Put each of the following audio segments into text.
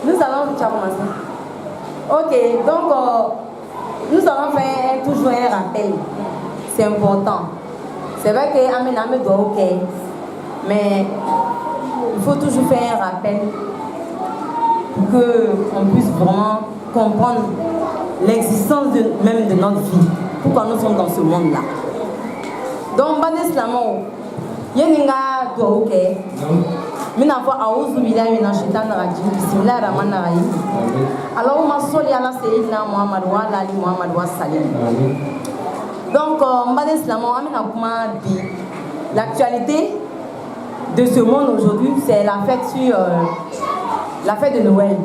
Nous allons, tu as commencé. Ok, donc nous allons faire toujours un rappel. C'est important. C'est vrai que Amen doit ok, mais il faut toujours faire un rappel pour qu'on puisse vraiment comprendre l'existence même de notre vie. Pourquoi nous sommes dans ce monde-là. Donc, Bande Slamo, Yeninga doit ok. Mina fois auzu billahi minash shaitanir rajim bismillahir rahmanir rahim Allahumma salli ala sayyidina Muhammad wa ala ali Muhammad wa sallim. Donc mbane islamo amina kuma bi l'actualité de ce monde aujourd'hui, c'est la fête de Noël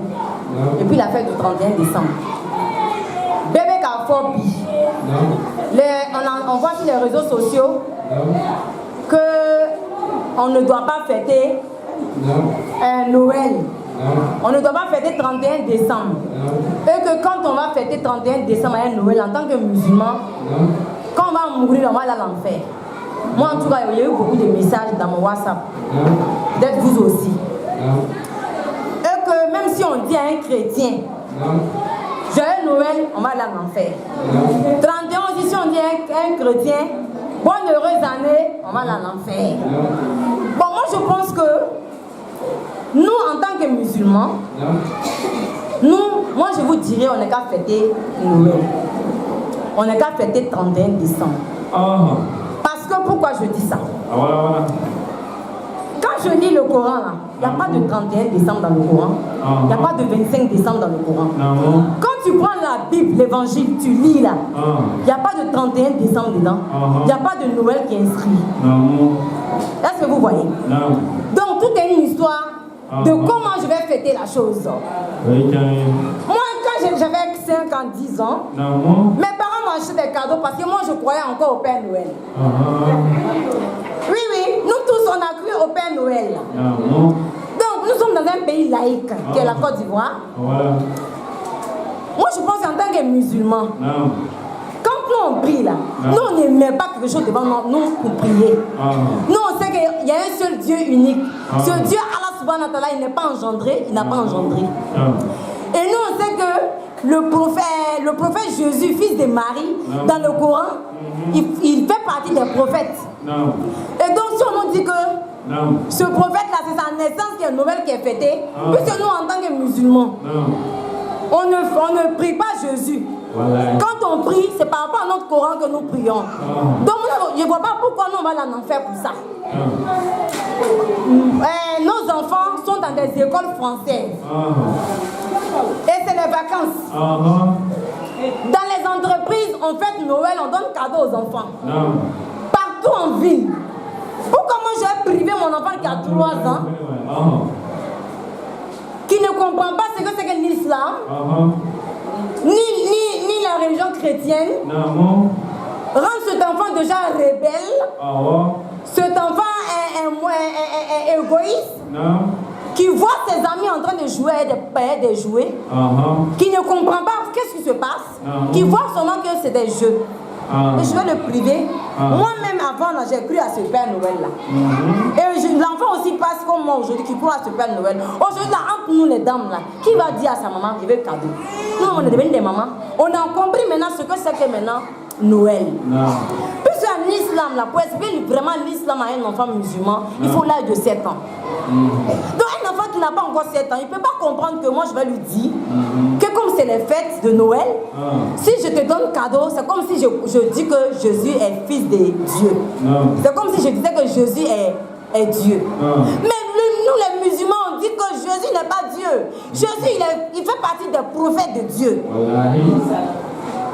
et puis la fête du 31 décembre. Bébé Kafobi. On voit sur les réseaux sociaux que on ne doit pas fêter Noël. On ne doit pas fêter 31 décembre. Et que quand on va fêter 31 décembre à Noël, en tant que musulman, quand on va mourir, on va aller à l'enfer. Moi, en tout cas, il y a eu beaucoup de messages dans mon WhatsApp. Peut-être vous aussi. Et que même si on dit à un chrétien, joyeux Noël, on va aller à l'enfer. 31 aussi, si on dit à un chrétien, bonne heureuse année, on va aller à l'enfer. Bon, moi, je pense que nous, en tant que musulmans, moi je vous dirais, on n'est qu'à fêter Noël. On n'est qu'à fêter 31 décembre. Parce que pourquoi je dis ça? Quand je lis le Coran, il n'y a pas de 31 décembre dans le Coran. Il n'y a pas de 25 décembre dans le Coran. Quand tu prends la Bible, l'évangile, tu lis là, il n'y a pas de 31 décembre dedans. Il n'y a pas de Noël qui est inscrit. Est-ce que vous voyez? Donc tout est une histoire de comment je vais fêter la chose. Moi, quand j'avais 5 ans, 10 ans, mes parents m'achetaient des cadeaux parce que moi, je croyais encore au Père Noël. Oui, nous tous, on a cru au Père Noël. Donc, nous sommes dans un pays laïque, qui est la Côte d'Ivoire. Moi, je pense qu'en tant que musulman, quand nous, on prie là, nous, on ne met pas quelque chose devant nous pour prier. Nous, on sait qu'il y a un seul Dieu unique. Ce Dieu, Allah subhanahu wa ta'ala, il n'est pas engendré, il n'a pas engendré. Et nous, on sait que le prophète Jésus, fils de Marie, dans le Coran, il fait partie des prophètes. Et donc, si on nous dit que ce prophète-là, c'est sa naissance qui est nouvelle qui est fêtée, puisque nous, en tant que musulmans, on ne prie pas Jésus. Quand on prie, c'est par rapport à notre Coran que nous prions. Donc, je ne vois pas pourquoi nous, on va en enfer pour ça. Nos enfants sont dans des écoles françaises. Et c'est les vacances. Dans les entreprises, on fête Noël, on donne cadeau aux enfants. Partout en ville. Pourquoi moi j'ai privé mon enfant qui a 3 ans, qui ne comprend pas ce que c'est que l'islam, ni la religion chrétienne, rendre cet enfant déjà rebelle, cet enfant est égoïste, qui voit ses amis en train de jouer avec des jouets, qui ne comprend pas qu'est-ce qui se passe, qui voit seulement que c'est des jeux. Et je vais le priver. Moi-même, avant, j'ai cru à ce Père Noël-là. Et l'enfant aussi passe comme moi aujourd'hui, qui croit à ce Père Noël. Aujourd'hui, là, entre nous les dames, là, qui va dire à sa maman qu'il veut cadeau? Nous, on est devenus des mamans. On a compris maintenant ce que c'est que maintenant Noël. Puisque l'islam, là, pour expliquer vraiment l'islam à un enfant musulman, il faut l'âge de 7 ans. Donc, un enfant qui n'a pas encore 7 ans, il ne peut pas comprendre que moi, je vais lui dire que comme c'est les fêtes de Noël, si je te donne cadeau, c'est comme si je dis que Jésus est fils de Dieu. C'est comme si je disais que Jésus est Dieu. Mais nous, les musulmans, on dit que Jésus n'est pas Dieu. Jésus, il fait partie des prophètes de Dieu.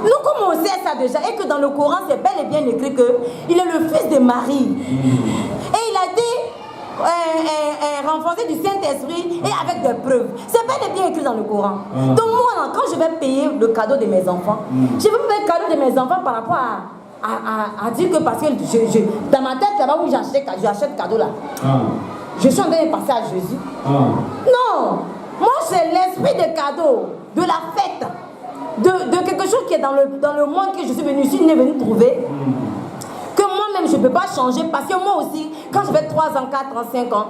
Nous, comme on sait ça déjà, et que dans le Coran, c'est bel et bien écrit qu'il est le fils de Marie. Et il a été renforcé du Saint-Esprit et avec des preuves. C'est bel et bien écrit dans le Coran. Donc moi, quand je vais payer le cadeau de mes enfants, je vais payer le cadeau de mes enfants par rapport à dire que parce que dans ma tête, là-bas où j'achète cadeau là, je suis en train de passer à Jésus. Non, moi c'est l'esprit de cadeau, de la fête. De quelque chose qui est dans le monde que je suis venu trouver, que moi-même je ne peux pas changer, parce que moi aussi, quand j'avais 3 ans, 4 ans, 5 ans,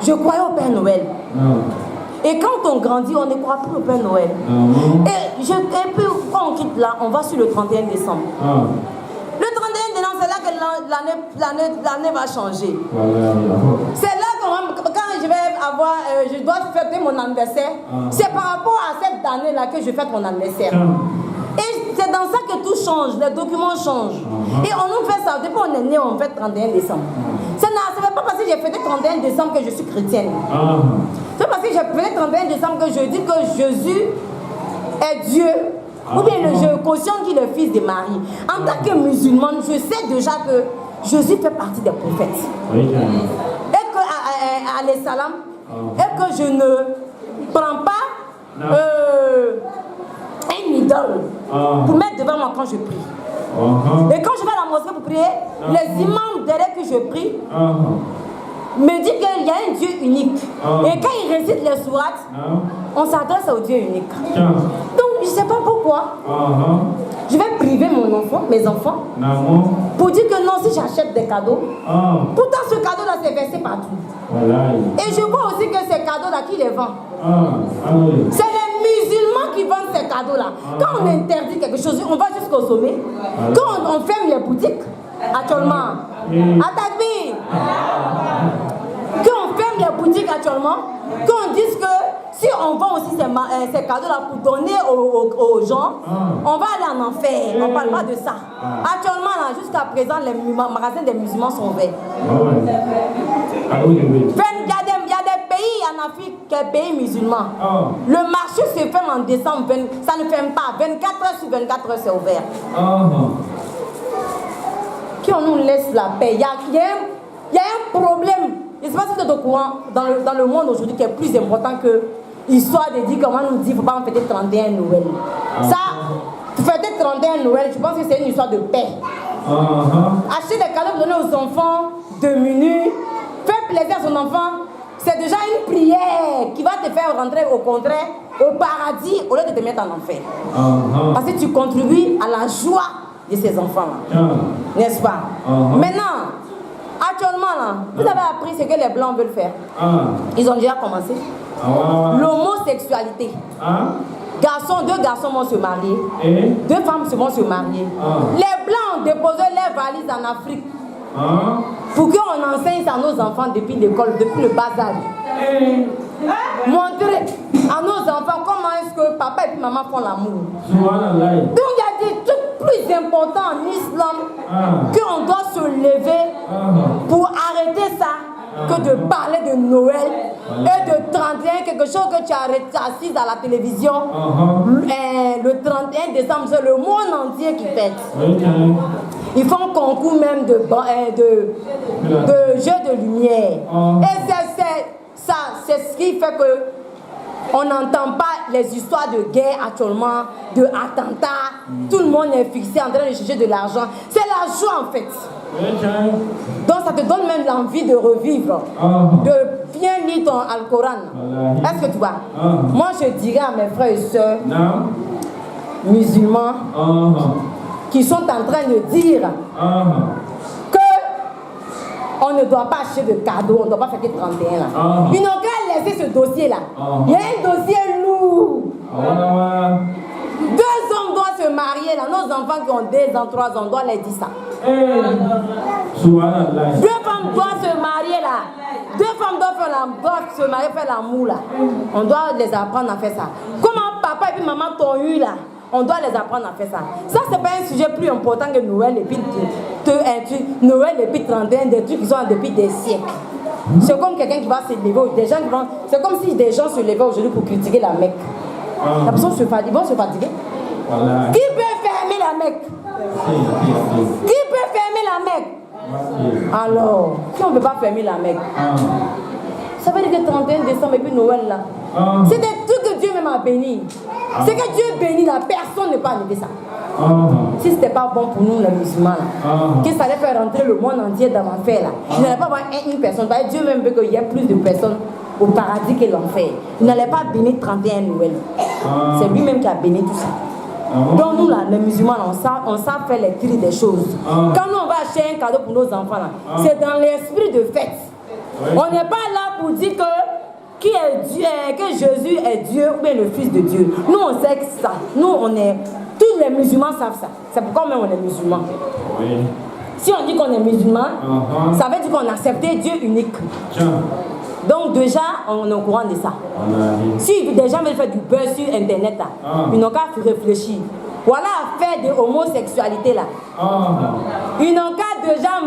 je croyais au Père Noël. Et quand on grandit, on ne croit plus au Père Noël. Et puis, quand on quitte là, on va sur le 31 décembre. Le 31 décembre, c'est là que l'année va changer. C'est là que quand je vais avoir, je dois fêter mon anniversaire, c'est par rapport à cette année-là que je fête mon anniversaire. Et c'est dans ça que tout change, les documents changent. Et on nous fait ça, depuis qu'on est né, on fait 31 décembre. Ce n'est pas parce que j'ai fêté 31 décembre que je suis chrétienne. C'est parce que j'ai fêté 31 décembre que je dis que Jésus est Dieu. Ou bien je conscient qu'il est le fils de Marie. En tant que musulmane, je sais déjà que Jésus fait partie des prophètes. Et que, alayhi salam, et que je ne prends pas une idole pour mettre devant moi quand je prie. Et quand je vais à la mosquée pour prier, les imams derrière que je prie me disent qu'il y a un Dieu unique. Et quand ils récitent les sourates, on s'adresse au Dieu unique. Donc je ne sais pas pourquoi. Je vais priver mes enfants, pour dire que non, si j'achète des cadeaux, pourtant ce cadeau-là c'est versé partout. Et je vois aussi que ces cadeaux-là, qui les vend? C'est les musulmans qui vendent ces cadeaux-là. Quand on interdit quelque chose, on va jusqu'au sommet. Quand on ferme les boutiques, actuellement, Atakbir, quand on ferme les boutiques actuellement, quand on dit que si on vend aussi ces cadeaux-là pour donner aux gens, on va aller en enfer. On ne parle pas de ça. Actuellement, jusqu'à présent, les magasins des musulmans sont ouverts. Il y a des pays en Afrique, qui sont pays musulmans. Le marché se ferme en décembre, ça ne ferme pas. 24 heures sur 24 heures, c'est ouvert. Qui on nous laisse la paix? Il y a un problème. Je ne sais pas si vous êtes au courant dans le monde aujourd'hui qui est plus important que l'histoire de dire comment nous dit qu'il ne faut pas en fêter 31 Noël. Ça, fêter 31 Noël, je pense que c'est une histoire de paix. Acheter des cadeaux pour donner aux enfants de menus, faire plaisir à son enfant, c'est déjà une prière qui va te faire rentrer au contraire au paradis au lieu de te mettre en enfer. Parce que tu contribues à la joie de ces enfants-là. N'est-ce pas? Maintenant, actuellement, là, vous avez appris ce que les Blancs veulent faire. Ils ont déjà commencé. L'homosexualité. Deux garçons vont se marier. Deux femmes vont se marier. Les Blancs ont déposé leurs valises en Afrique. Pour qu'on enseigne à nos enfants depuis l'école, depuis le bas âge. Montrer à nos enfants comment est-ce que papa et maman font l'amour. Donc il y a des trucs plus importants en islam qu'on doit se lever pour arrêter ça que de parler de Noël et de 31, quelque chose que tu as assise à la télévision. Le 31 décembre, c'est le monde entier qui fête. Ils font concours même de jeux de lumière. Et c'est ce qui fait que on n'entend pas les histoires de guerre actuellement, de attentats. Tout le monde est fixé en train de chercher de l'argent. C'est la joie en fait. Donc ça te donne même l'envie de revivre, de bien lire ton Al-Coran. Est-ce que tu vois? Moi je dirais à mes frères et sœurs musulmans qui sont en train de dire que on ne doit pas acheter de cadeaux, on ne doit pas fêter 31 là. Ils n'ont qu'à laisser ce dossier là. Il y a un dossier lourd. 2 hommes doivent se marier là. Nos enfants qui ont 2 ans, 3 ans, on doit leur dire ça. 2 femmes doivent se marier là. 2 femmes doivent se marier, faire l'amour là. On doit les apprendre à faire ça. Comment papa et puis maman t'ont eu là? On doit les apprendre à faire ça. Ça, c'est pas un sujet plus important que Noël et puis Noël et puis 31, des trucs qui sont depuis des siècles. C'est comme quelqu'un qui va se lever, des gens qui vont. C'est comme si des gens se levaient aujourd'hui pour critiquer la Mecque. La personne ils vont se fatiguer. Qui peut fermer la Mecque? Qui peut fermer la Mecque? Alors, si on ne peut pas fermer la Mecque, ça veut dire que 31 décembre et puis Noël là, c'est des trucs que Dieu même a béni. C'est que Dieu bénit là, personne ne peut enlever ça. Si ce n'était pas bon pour nous les musulmans là, que ça allait faire rentrer le monde entier dans l'enfer là, il n'allait pas avoir une personne. Dieu même veut qu'il y ait plus de personnes au paradis que l'enfer. Il n'allait pas bénir 31 Noël. C'est lui-même qui a béni tout ça. Donc nous là, les musulmans, on sait faire les tri des choses. Quand nous on va acheter un cadeau pour nos enfants là, c'est dans l'esprit de fête. On n'est pas là pour dire que que Jésus est Dieu ou bien le Fils de Dieu. Nous, on sait que ça. Nous, on est... Tous les musulmans savent ça. C'est pourquoi même on est musulmans. Oui. Si on dit qu'on est musulman, ça veut dire qu'on a accepté Dieu unique. Donc déjà, on est au courant de ça. Si des gens veulent faire du buzz sur Internet, là, ils n'ont qu'à réfléchir. Voilà, faire de l'homosexualité là. Ils n'ont qu'à déjà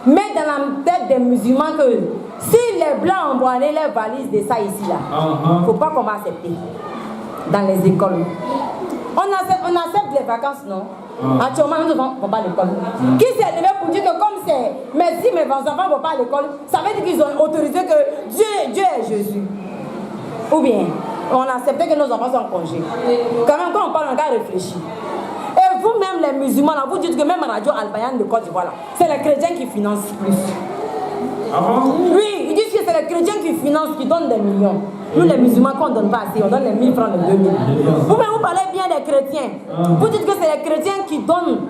mettre dans la tête des musulmans que si les blancs ont brûlé les valises de ça ici là, il ne faut pas qu'on va accepter dans les écoles. On accepte les vacances, non? Actuellement, nous ne vont pas à l'école. Qui s'est levé pour dire que comme c'est merci, mes enfants ne vont pas à l'école, ça veut dire qu'ils ont autorisé que Dieu est Jésus. Ou bien, on a accepté que nos enfants sont en congé. Quand même, quand on parle, on a réfléchir. Et vous-même, les musulmans, là, vous dites que même Radio Al-Bayan de Côte d'Ivoire, c'est les chrétiens qui financent plus. Oui, ils disent que c'est les chrétiens qui financent, qui donnent des millions. Nous, les musulmans, quand on ne donne pas assez, on donne les 1000 francs, les 2000. Vous-même, vous parlez bien des chrétiens. Vous dites que c'est les chrétiens qui donnent.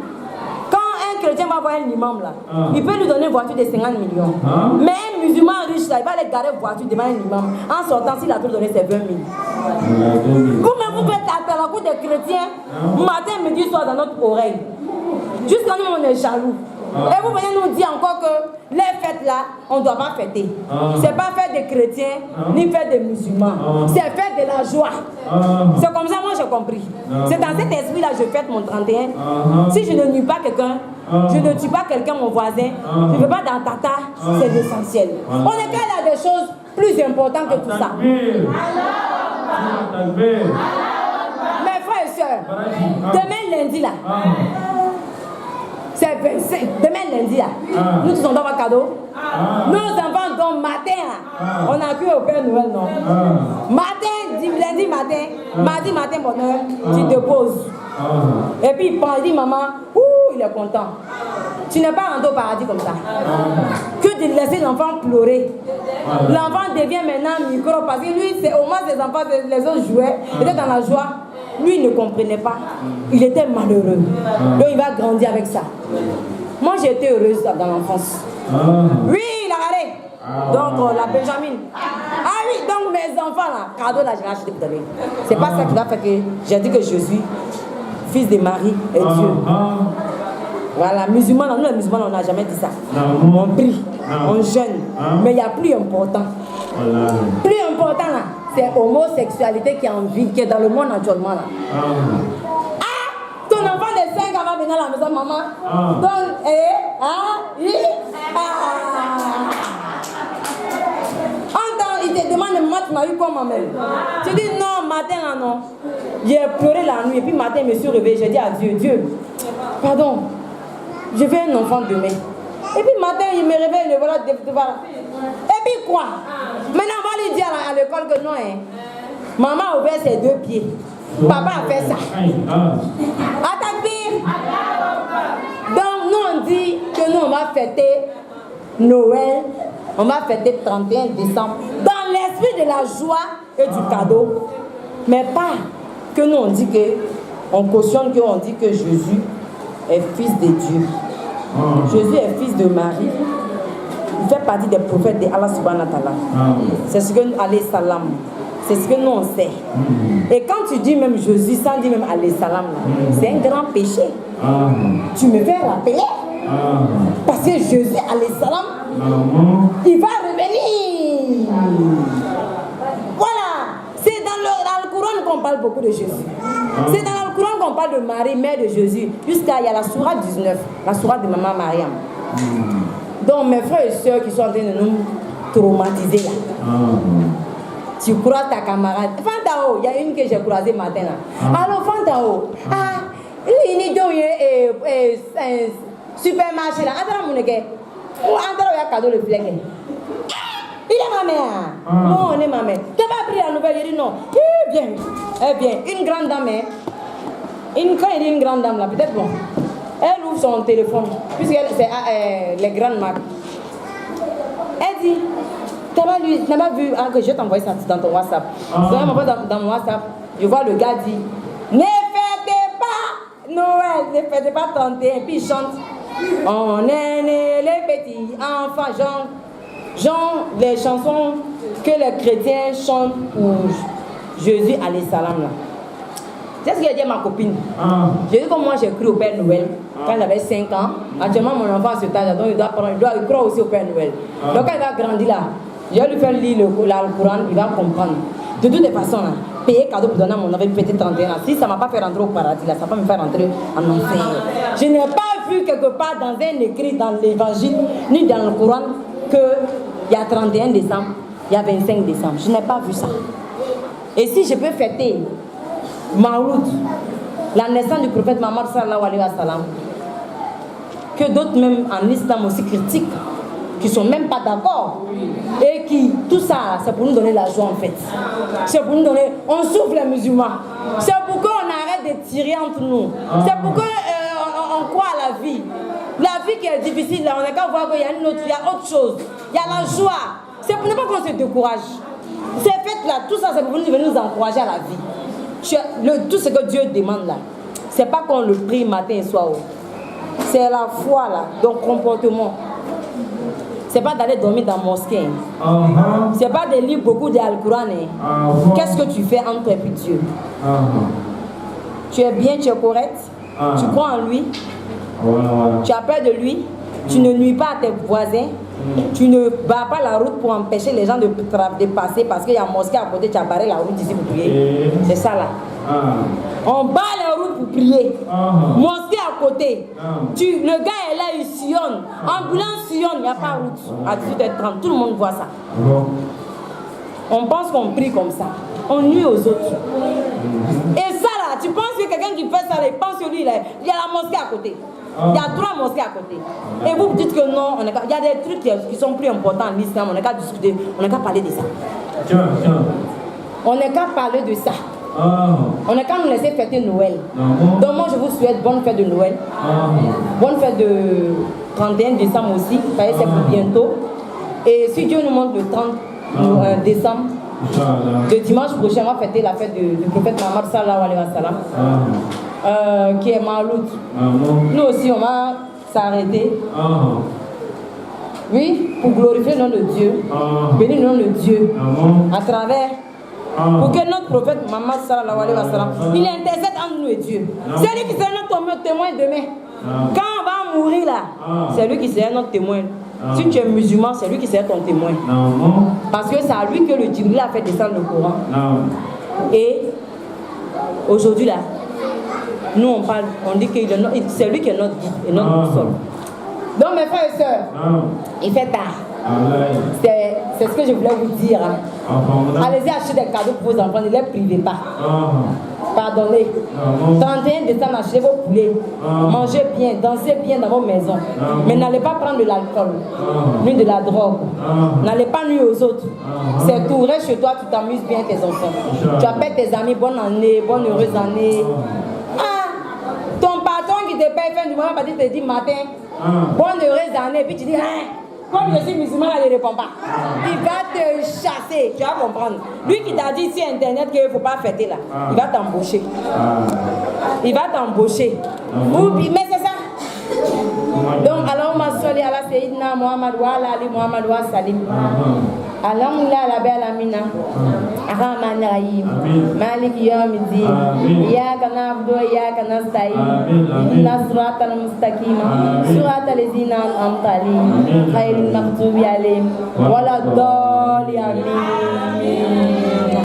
Quand un chrétien va voir un imam, là, il peut lui donner une voiture de 50 millions. Mais un musulman riche, là, il va aller garer une voiture devant un imam. En sortant, s'il a tout donné, c'est 20 000. Vous-même, vous faites à la cour des chrétiens, matin, midi, soir, dans notre oreille. Jusqu'à nous, on est jaloux. Et vous venez nous dire encore que les fêtes là, on ne doit pas fêter. C'est pas fête des chrétiens, ni fête des musulmans. C'est fête de la joie. C'est comme ça, moi j'ai compris. C'est dans cet esprit-là que je fête mon 31. Si je ne nuis pas quelqu'un, je ne tue pas quelqu'un, mon voisin, je ne veux pas dans tata, c'est l'essentiel. On est quand il y a des choses plus importantes que tout ça. Mes frères et sœurs, demain lundi là, c'est 25. Demain lundi, là. Nous tous on donne un cadeau. Nos enfants donnent matin. On a cru au Père Noël, non? Matin, lundi matin, mardi matin, bonheur, tu te poses. Et puis il dit maman, il est content. Tu n'es pas rentré au paradis comme ça. Que de laisser l'enfant pleurer. L'enfant devient maintenant micro parce que lui, c'est au moins ses enfants, les autres jouaient, étaient dans la joie. Lui, il ne comprenait pas. Il était malheureux. Donc, il va grandir avec ça. Moi, j'ai été heureuse dans l'enfance. Oui, il a arrêté. Donc, la Benjamin. Ah oui, donc mes enfants, là, cadeau, là, je l'ai acheté pour donner. C'est pas ça qui va faire que j'ai dit que Jésus, fils de Marie, est Dieu. Voilà, musulmans, nous les musulmans, on n'a jamais dit ça. On prie, on jeûne. Mais il y a plus important. Plus important, là. C'est l'homosexualité qui est en vie, qui est dans le monde actuellement là. Ton enfant de 5 ans va venir à la maison, maman. Donc, il te demande, maman, tu m'as eu quoi, maman? Tu dis non, matin là, non. J'ai pleuré la nuit, et puis matin, je me suis réveillée, j'ai dit à Dieu, Dieu, pardon, je veux un enfant demain. Et puis matin, il me réveille, le voilà, et puis quoi? Maintenant, on va lui dire à l'école que non, hein. Maman a ouvert ses 2 pieds. Papa a fait ça. Attaque. Donc, nous, on dit que nous, on va fêter Noël. On va fêter 31 décembre. Dans l'esprit de la joie et du cadeau. Mais pas que nous, on dit que, on cautionne qu'on dit que Jésus est fils de Dieu. Jésus est fils de Marie. Il fait partie des prophètes de Allah subhanahu wa ta'ala. C'est ce que alayhi salam. C'est ce que nous on sait. Et quand tu dis même Jésus sans dire même alayhi salam, c'est un grand péché. Tu me fais rappeler. Parce que Jésus alayhi salam, il va revenir. Voilà. C'est dans le Coran qu'on parle beaucoup de Jésus. C'est dans le Coran qu'on parle de Marie, mère de Jésus. Jusqu'à il y a la sourate 19, la sourate de Maman Mariam. Donc mes frères et sœurs qui sont en train de nous traumatiser là. Tu croises ta camarade. Fantao, il y a une que j'ai croisée matin là. Alors Fantao, il y a un supermarché là. Attends mon gars. Attends, il y a cadeau le flingue. Il est ma mère. Non, on est ma mère. Tu n'as pas pris la nouvelle? Il dit non. Eh bien, une grande dame. Quand il dit une grande dame là, peut-être bon. Elle ouvre son téléphone, puisqu'elle c'est les grandes marques. Elle dit, tu n'as pas vu, que je vais t'envoyer ça dans ton WhatsApp. Je m'envoie dans mon WhatsApp, je vois le gars dit, ne fêtez pas Noël, ne fêtez pas 31, puis il chante. On est nés les petits enfants, genre les chansons que les chrétiens chantent pour Jésus alayhi salam là. C'est ce que j'ai dit à ma copine. J'ai dit comme moi j'ai cru au Père Noël quand j'avais 5 ans. Actuellement mon enfant à cet âge, donc il doit croire aussi au Père Noël. Donc quand il va grandir là, je vais lui faire lire le Coran, il va comprendre. De toutes les façons là, payer cadeau pour donner à mon enfant peut-être 31 ans. Si ça ne m'a pas fait rentrer au paradis là, ça va pas me faire rentrer en enfer. Je n'ai pas vu quelque part dans un écrit dans l'évangile, ni dans le Coran, qu'il y a 31 décembre, il y a 25 décembre. Je n'ai pas vu ça. Et si je peux fêter Maouloud, la naissance du prophète Mohammed sallallahu alayhi wa sallam, que d'autres même en islam aussi critiquent, qui ne sont même pas d'accord, et qui, tout ça, c'est pour nous donner la joie en fait. C'est pour nous donner, on souffre les musulmans. C'est pour qu'on arrête de tirer entre nous. C'est pour qu'on croit à la vie. La vie qui est difficile, là, on n'a qu'à voir qu'il y a une autre, il y a autre chose. Il y a la joie. C'est pour ne pas qu'on se décourage. Ces fêtes-là, tout ça, c'est pour nous encourager à la vie. Tout ce que Dieu demande là, c'est pas qu'on le prie matin et soir. C'est la foi là, donc comportement. C'est pas d'aller dormir dans la mosquée. C'est pas de lire beaucoup d'Al-Quran. Qu'est-ce que tu fais entre toi et Dieu? Tu es bien, tu es correct, tu crois en lui, tu as peur de lui, tu ne nuis pas à tes voisins, tu ne bats pas la route pour empêcher les gens de passer parce qu'il y a un mosquée à côté, tu as barré la route ici pour prier. C'est ça là. On bat la route pour prier. Mosquée à côté. Le gars est là, il sillonne. Ambulance sillonne, il n'y a pas route. À 18h30, tout le monde voit ça. On pense qu'on prie comme ça. On nuit aux autres. Et ça là, tu penses que quelqu'un qui fait ça, il pense que lui, il y a la mosquée à côté. Il y a 3 mosquées à côté. Et vous dites que non, il y a des trucs qui sont plus importants en islam, on n'a qu'à discuter, on n'a qu'à parler de ça. On n'a qu'à parler de ça. On n'a qu'à nous laisser fêter Noël. Donc moi je vous souhaite bonne fête de Noël. Bonne fête de 31 décembre aussi, c'est pour bientôt. Et si Dieu nous montre le 30 décembre, le dimanche prochain, on va fêter la fête du prophète Mohammed sallallahu alayhi wa sallam, qui est Maouloud. Nous aussi on va s'arrêter. Oui, pour glorifier le nom de Dieu, bénir le nom de Dieu à travers. Pour que notre prophète Mohammed sallallahu alayhi wa sallam, il intercède entre nous et Dieu. C'est lui qui sera notre témoin demain. Quand on va mourir là, c'est lui qui sera notre témoin. Si tu es musulman, c'est lui qui sera ton témoin. Parce que c'est à lui que le Djibril a fait descendre le Coran. Et aujourd'hui là, nous on parle, on dit que c'est lui qui est notre guide et notre boussole. Donc mes frères et sœurs, il fait tard. C'est ce que je voulais vous dire. Allez-y acheter des cadeaux pour vos enfants, ne les privez pas. Pardonnez. 31 décembre, achetez vos poulets. Mangez bien, dansez bien dans vos maisons. Mais n'allez pas prendre de l'alcool, ni de la drogue. N'allez pas nuire aux autres. C'est tout. Reste chez toi, tu t'amuses bien tes enfants. Tu appelles tes amis, bonne année, bonne heureuse année. Ton patron qui te paye fin du mois, te dit matin, bonne heureuse année, puis tu dis, comme je suis musulman, il ne répond pas. Il va te chasser, tu vas comprendre. Lui qui t'a dit sur internet qu'il ne faut pas fêter là, il va t'embaucher. Il va t'embaucher. Mais c'est ça. Donc, Allahumma salli ala Sayyidina Muhammad wa ala ali Muhammad wa salim. Alhamdulillah la belle amina. Ar-Rahman ar-Rahim. Malik yawmiddin. Iyyaka na'budu wa iyyaka nasta'in. Ihdinas siratal mustaqim. Siratal ladzina an'amta alaihim. Ghayril maghdubi alaihim waladdallin. Amin.